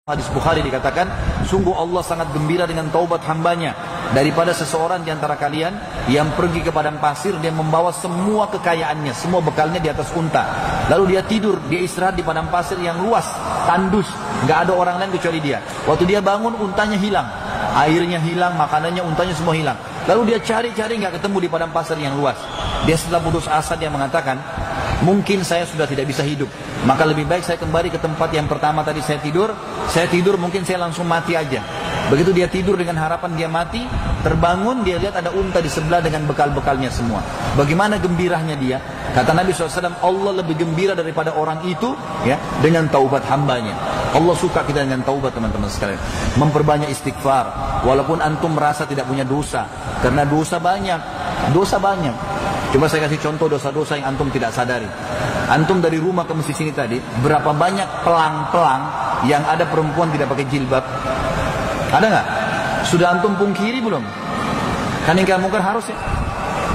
Hadis Bukhari dikatakan, sungguh Allah sangat gembira dengan taubat hambanya daripada seseorang di antara kalian yang pergi ke padang pasir, dia membawa semua kekayaannya, semua bekalnya di atas unta. Lalu dia tidur, dia istirahat di padang pasir yang luas, tandus, nggak ada orang lain kecuali dia. Waktu dia bangun, untanya hilang, airnya hilang, makanannya, untanya semua hilang. Lalu dia cari-cari, nggak ketemu di padang pasir yang luas. Dia setelah putus asa, dia mengatakan, mungkin saya sudah tidak bisa hidup, maka lebih baik saya kembali ke tempat yang pertama tadi saya tidur mungkin saya langsung mati aja. Begitu dia tidur dengan harapan dia mati, terbangun dia lihat ada unta di sebelah dengan bekal-bekalnya semua. Bagaimana gembiranya dia? Kata Nabi SAW, Allah lebih gembira daripada orang itu ya dengan taubat hambanya. Allah suka kita dengan taubat, teman-teman sekalian. Memperbanyak istighfar, walaupun antum merasa tidak punya dosa, karena dosa banyak. Coba saya kasih contoh dosa-dosa yang antum tidak sadari. Antum dari rumah ke masjid sini tadi, berapa banyak pelang-pelang yang ada perempuan tidak pakai jilbab? Ada nggak? Sudah antum pungkiri belum? Kan ingkar mungkar harus ya.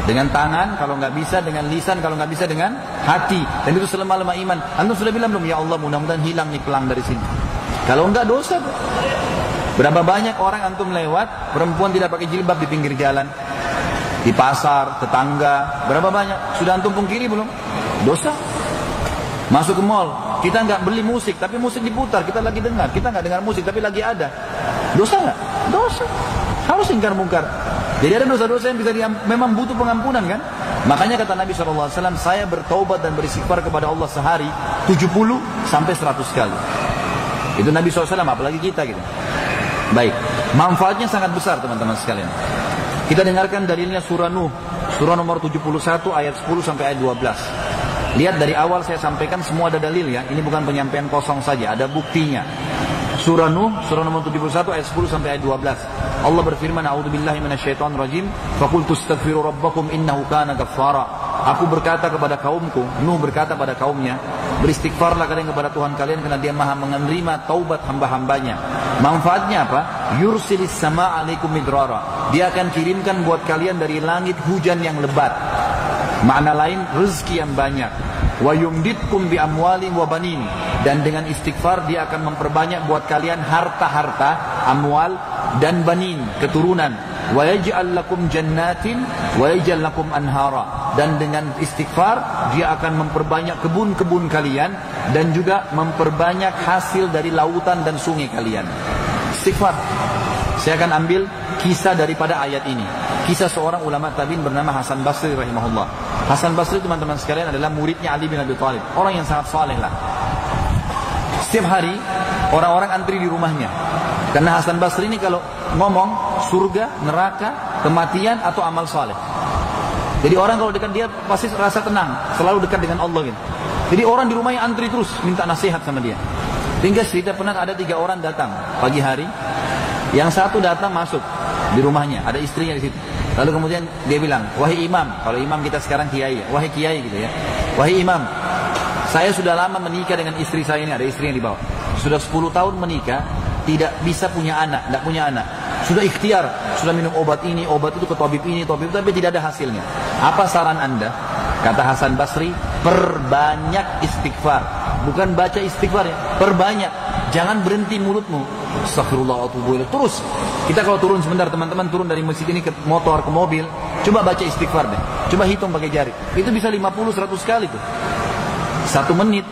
Dengan tangan, kalau nggak bisa dengan lisan, kalau nggak bisa dengan hati. Dan itu selemah-lemah iman. Antum sudah bilang belum? Ya Allah, mudah-mudahan hilang nih pelang dari sini. Kalau nggak dosa. Berapa banyak orang antum lewat, perempuan tidak pakai jilbab di pinggir jalan, di pasar, tetangga, berapa banyak? Sudah antum pungkiri belum? Dosa. Masuk ke mall, kita nggak beli musik, tapi musik diputar, kita lagi dengar. Kita nggak dengar musik, tapi lagi ada. Dosa nggak? Dosa. Harus ingkar mungkar. Jadi ada dosa-dosa yang bisa memang butuh pengampunan kan? Makanya kata Nabi SAW, saya bertaubat dan beristighfar kepada Allah sehari 70 sampai 100 kali. Itu Nabi SAW, apalagi kita gitu. Baik, manfaatnya sangat besar teman-teman sekalian. Kita dengarkan dalilnya surah Nuh, surah nomor 71 ayat 10 sampai ayat 12. Lihat dari awal saya sampaikan semua ada dalil ya. Ini bukan penyampaian kosong saja, ada buktinya. Surah Nuh, surah nomor 71 ayat 10 sampai ayat 12. Allah berfirman, A'udzubillahi minasyaitonirrajim, faqultu astaghfiru rabbakum innahu kana ghaffara. Aku berkata kepada kaumku, Nuh berkata pada kaumnya, beristighfarlah kalian kepada Tuhan kalian karena Dia Maha menerima taubat hamba-hambanya. Manfaatnya apa? Yursilis sama alaikum midrara. Dia akan kirimkan buat kalian dari langit hujan yang lebat. Makna lain, rezeki yang banyak. Wa yumditkum bi amwalin wa banin. Dan dengan istighfar dia akan memperbanyak buat kalian harta-harta, amwal dan banin, keturunan. Wa yaj'al lakum jannatin wa yaj'al lakum anhara. Dan dengan istighfar dia akan memperbanyak kebun-kebun kalian dan juga memperbanyak hasil dari lautan dan sungai kalian. Istighfar. Saya akan ambil kisah daripada ayat ini. Kisah seorang ulama tabi'in bernama Hasan Basri rahimahullah. Hasan Basri teman-teman sekalian adalah muridnya Ali bin Abi Thalib. Orang yang sangat saleh lah. Setiap hari orang-orang antri di rumahnya. Karena Hasan Basri ini kalau ngomong surga, neraka, kematian atau amal saleh. Jadi orang kalau dekat dia pasti rasa tenang, selalu dekat dengan Allah gitu. Jadi orang di rumahnya antri terus minta nasihat sama dia. Hingga cerita pernah ada 3 orang datang pagi hari. Yang satu datang masuk di rumahnya, ada istrinya di situ. Lalu kemudian dia bilang, wahai imam, kalau imam kita sekarang kiai, wahai kiai gitu ya. Wahai imam, saya sudah lama menikah dengan istri saya ini, ada istri yang di bawah. Sudah 10 tahun menikah, tidak bisa punya anak, tidak punya anak. Sudah ikhtiar, sudah minum obat ini, obat itu, ke tabib ini, tabib itu, tapi tidak ada hasilnya. Apa saran Anda? Kata Hasan Basri, perbanyak istighfar. Bukan baca istighfar ya, perbanyak. Jangan berhenti mulutmu. Astagfirullah wa atubu ilaih. Terus. Kita kalau turun sebentar, teman-teman turun dari masjid ini ke motor, ke mobil, coba baca istighfar deh. Coba hitung pakai jari. Itu bisa 50-100 kali tuh. 1 menit,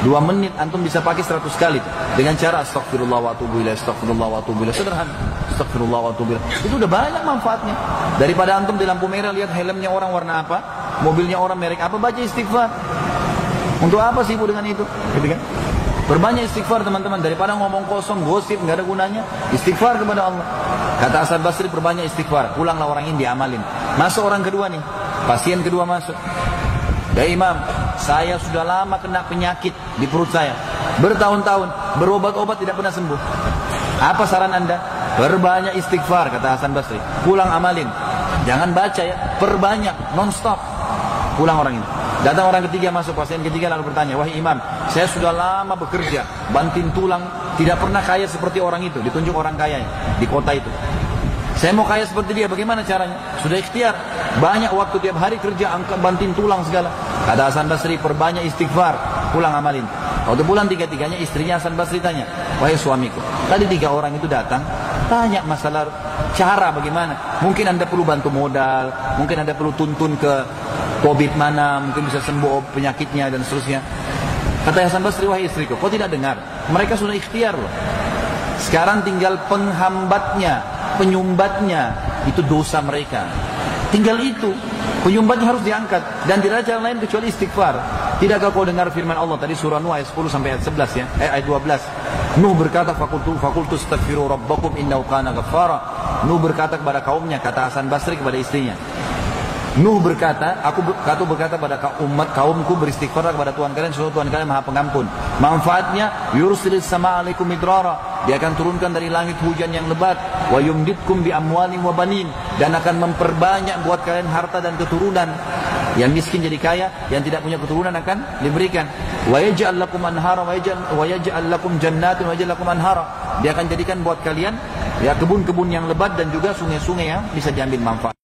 2 menit antum bisa pakai 100 kali tuh. Dengan cara astagfirullah wa atubu ilaih, astagfirullah wa atubu ilaih. Sederhana. Astagfirullah wa atubu ilaih. Itu udah banyak manfaatnya. Daripada antum di lampu merah lihat helmnya orang warna apa, mobilnya orang merek apa, baca istighfar. Untuk apa sibuk dengan itu? Gitu kan? Berbanyak istighfar teman-teman, daripada ngomong kosong, gosip, nggak ada gunanya. Istighfar kepada Allah. Kata Hasan Basri, perbanyak istighfar. Pulanglah orang ini diamalin. Masuk orang kedua nih, pasien kedua masuk. Ya imam, saya sudah lama kena penyakit di perut saya, bertahun-tahun, berobat-obat tidak pernah sembuh. Apa saran Anda? Berbanyak istighfar, kata Hasan Basri. Pulang amalin. Jangan baca ya, perbanyak, non-stop. Pulang orang ini. Datang orang ketiga masuk, pasien ketiga lalu bertanya, wahai imam, saya sudah lama bekerja, banting tulang, tidak pernah kaya seperti orang itu. Ditunjuk orang kaya di kota itu. Saya mau kaya seperti dia, bagaimana caranya? Sudah ikhtiar, banyak waktu tiap hari kerja, angkat banting tulang segala. Kata Hasan Basri, perbanyak istighfar, pulang amalin. Waktu pulang tiga-tiganya, istrinya Hasan Basri tanya, wahai suamiku, tadi 3 orang itu datang, tanya masalah cara bagaimana. Mungkin anda perlu bantu modal, mungkin anda perlu tuntun ke COVID mana, mungkin bisa sembuh penyakitnya dan seterusnya. Kata Hasan Basri, wahai istriku, kau tidak dengar? Mereka sudah ikhtiar loh. Sekarang tinggal penghambatnya, penyumbatnya, itu dosa mereka. Tinggal itu, penyumbatnya harus diangkat. Dan tidak ada jalan lain kecuali istighfar. Tidakkah kau dengar firman Allah tadi surah Nuh ayat 10 sampai ayat 11 ya? Ayat 12. Nuh berkata, fakultu astaghfiru rabbakum innahu kana ghaffara. Nuh berkata kepada kaumnya, kata Hasan Basri kepada istrinya. Nuh berkata, aku berkata pada kaumku, beristighfar kepada Tuhan kalian, sesungguhnya Tuhan kalian Maha Pengampun. Manfaatnya, yursilis sama alaikum midrara. Dia akan turunkan dari langit hujan yang lebat, wa yumditkum bi amwalin wa banin, dan akan memperbanyak buat kalian harta dan keturunan. Yang miskin jadi kaya, yang tidak punya keturunan akan diberikan. Wa yaj'al lakum anhara wa yaj'al lakum jannatin wa yaj'al lakum anhara. Dia akan jadikan buat kalian ya kebun-kebun yang lebat dan juga sungai-sungai yang bisa diambil manfaat.